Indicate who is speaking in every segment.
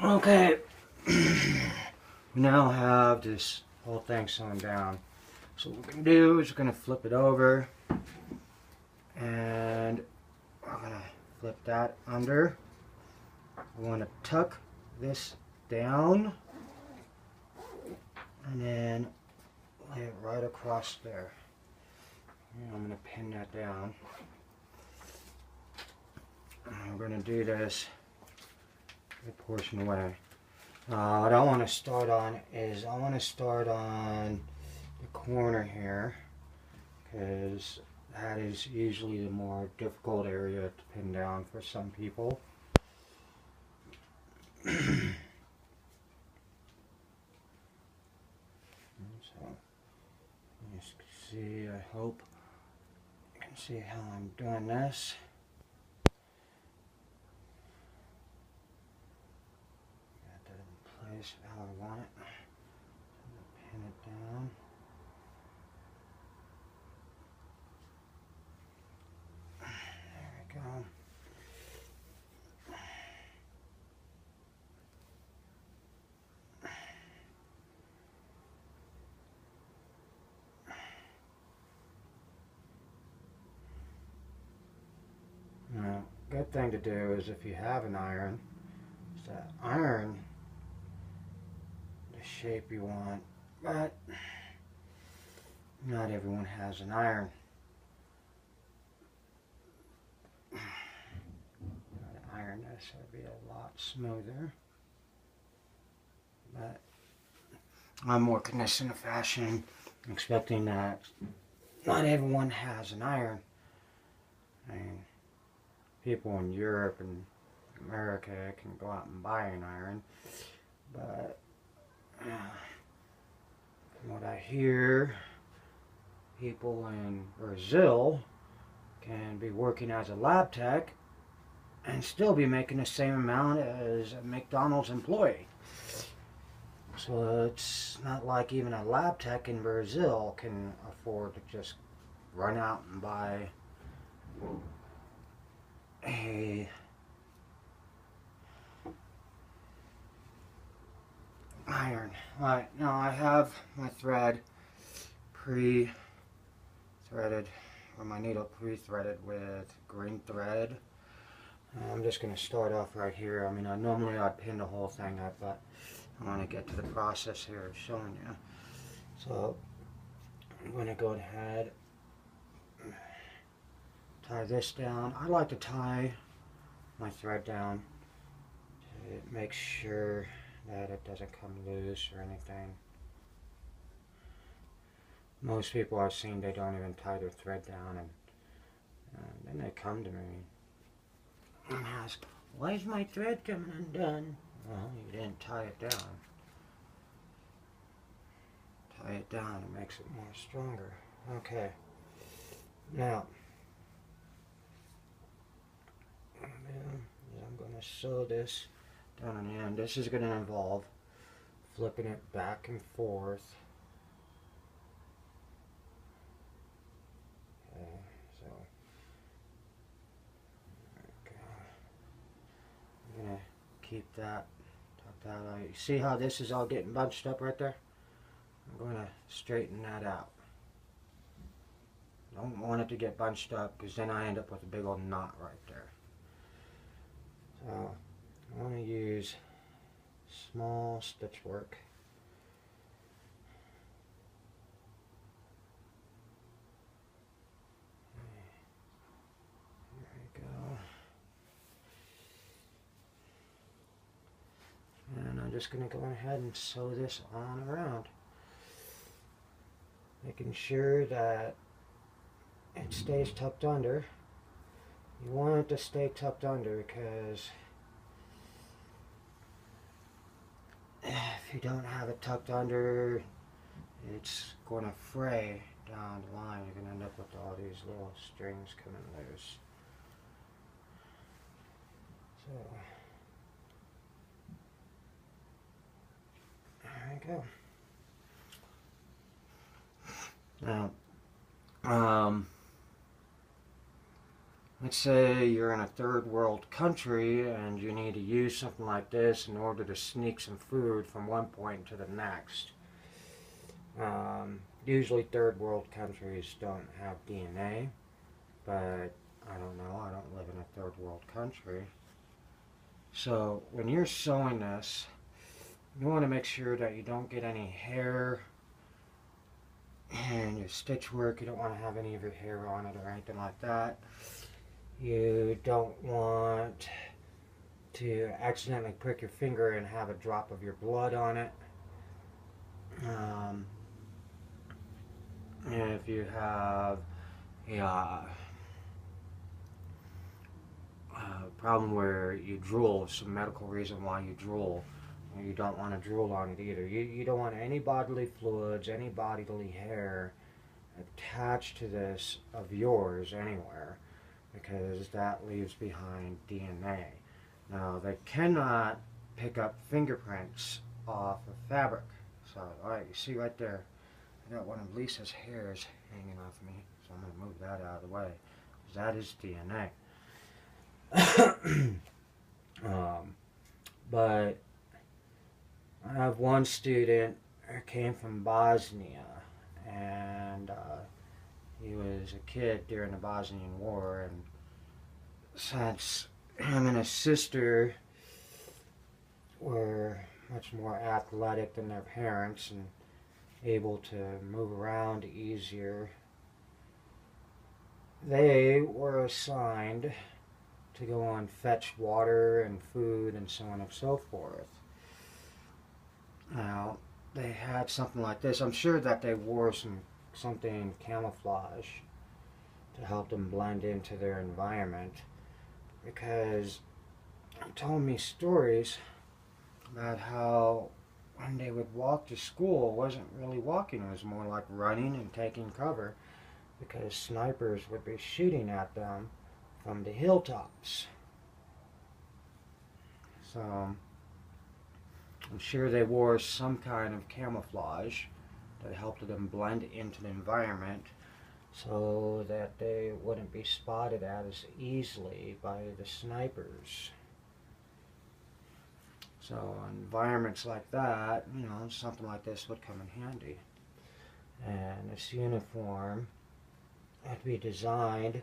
Speaker 1: Okay, we now have this whole thing sewn down. So what we're going to do is we're going to flip it over, and we're going to flip that under. We want to tuck this down, and then lay it right across there. And I'm going to pin that down. And we're going to do this a portion away. What I want to start on is I want to start on the corner here, because that is usually the more difficult area to pin down for some people. So you see, I hope you can see how I'm doing this. Got that in place how I want it. Pin it down. There we go. Now, good thing to do is if you have an iron, is to iron the shape you want, but not everyone has an iron. Iron this would be a lot smoother, but I'm working this in a fashion expecting that not everyone has an iron. I mean, people in Europe and America can go out and buy an iron, but from what I hear, people in Brazil can be working as a lab tech and still be making the same amount as a McDonald's employee. So it's not like even a lab tech in Brazil can afford to just run out and buy a iron. Alright, now I have my thread pre-threaded, or my needle pre-threaded with green thread. I'm just going to start off right here. I mean, normally I'd pin the whole thing up, but I want to get to the process here of showing you. So I'm going to go ahead, tie this down. I like to tie my thread down to make sure that it doesn't come loose or anything. Most people I've seen, they don't even tie their thread down, and then they come to me and ask, why is my thread coming undone? Well, you didn't tie it down. Tie it down, it makes it more stronger. Okay, now I'm going to sew this down on the end. This is going to involve flipping it back and forth. Okay, so there we go. I'm going to keep that, tuck that out. You see how this is all getting bunched up right there? I'm going to straighten that out. Don't want it to get bunched up, because then I end up with a big old knot right there. So I want to use small stitch work. There we go. And I'm just going to go ahead and sew this on around, making sure that it stays tucked under. You want it to stay tucked under, because if you don't have it tucked under, it's going to fray down the line. You're going to end up with all these little strings coming loose. So there we go. Now, let's say you're in a third world country and you need to use something like this in order to sneak some food from one point to the next. Usually third world countries don't have DNA, but I don't know, I don't live in a third world country. So when you're sewing this, you want to make sure that you don't get any hair in your stitch work. You don't want to have any of your hair on it or anything like that. You don't want to accidentally prick your finger and have a drop of your blood on it. If you have a problem where you drool, some medical reason why you drool, you don't want to drool on it either. You don't want any bodily fluids, any bodily hair attached to this of yours anywhere, because that leaves behind DNA. Now, they cannot pick up fingerprints off of fabric. So, alright, you see right there, I got one of Lisa's hairs hanging off me, so I'm going to move that out of the way, because that is DNA. But I have one student who came from Bosnia, and he was a kid during the Bosnian War, and since him and his sister were much more athletic than their parents and able to move around easier, they were assigned to go and fetch water and food and so on and so forth. Now, they had something like this. I'm sure that they wore something camouflage to help them blend into their environment, because they told me stories about how when they would walk to school, it wasn't really walking, it was more like running and taking cover, because snipers would be shooting at them from the hilltops. So I'm sure they wore some kind of camouflage that helped them blend into the environment so that they wouldn't be spotted as easily by the snipers. So environments like that, you know, something like this would come in handy. And this uniform had to be designed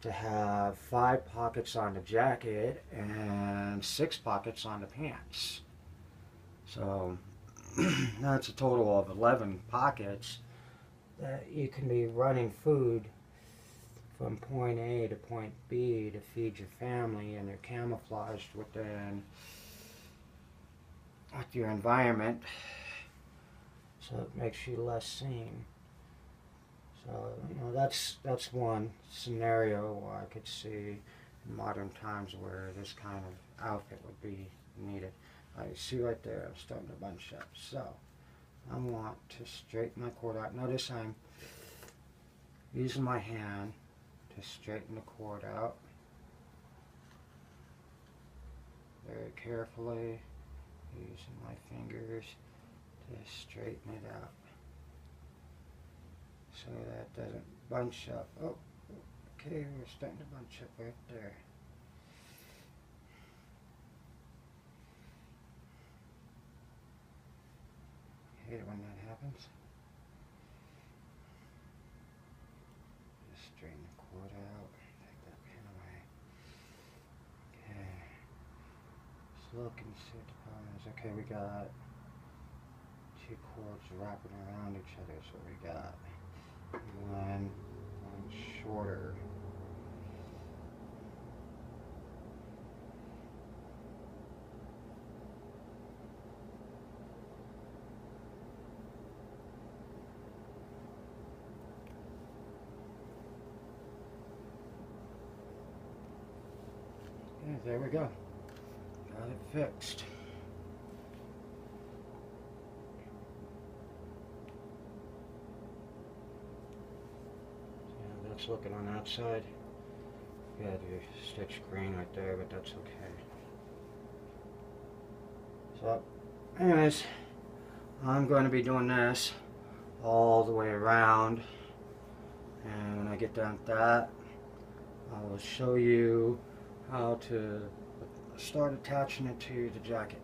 Speaker 1: to have 5 pockets on the jacket and 6 pockets on the pants. So that's a total of 11 pockets that you can be running food from point A to point B to feed your family, and they're camouflaged within your environment, so it makes you less seen. So, you know, that's one scenario where I could see in modern times where this kind of outfit would be needed. I see right there, I'm starting to bunch up. So, I want to straighten my cord out. Notice I'm using my hand to straighten the cord out. Very carefully, using my fingers to straighten it out, so that doesn't bunch up. Oh, okay, we're starting to bunch up right there. I hate it when that happens. Just straighten the cord out, take that pin away. Okay, just look and see what the problem is. Okay, we got 2 cords wrapping around each other, so we got one shorter. Yeah, there we go. Got it fixed. That's looking on that side. You got your stitch green right there, but that's okay. So, anyways, I'm going to be doing this all the way around, and when I get done with that, I will show you how to start attaching it to the jacket.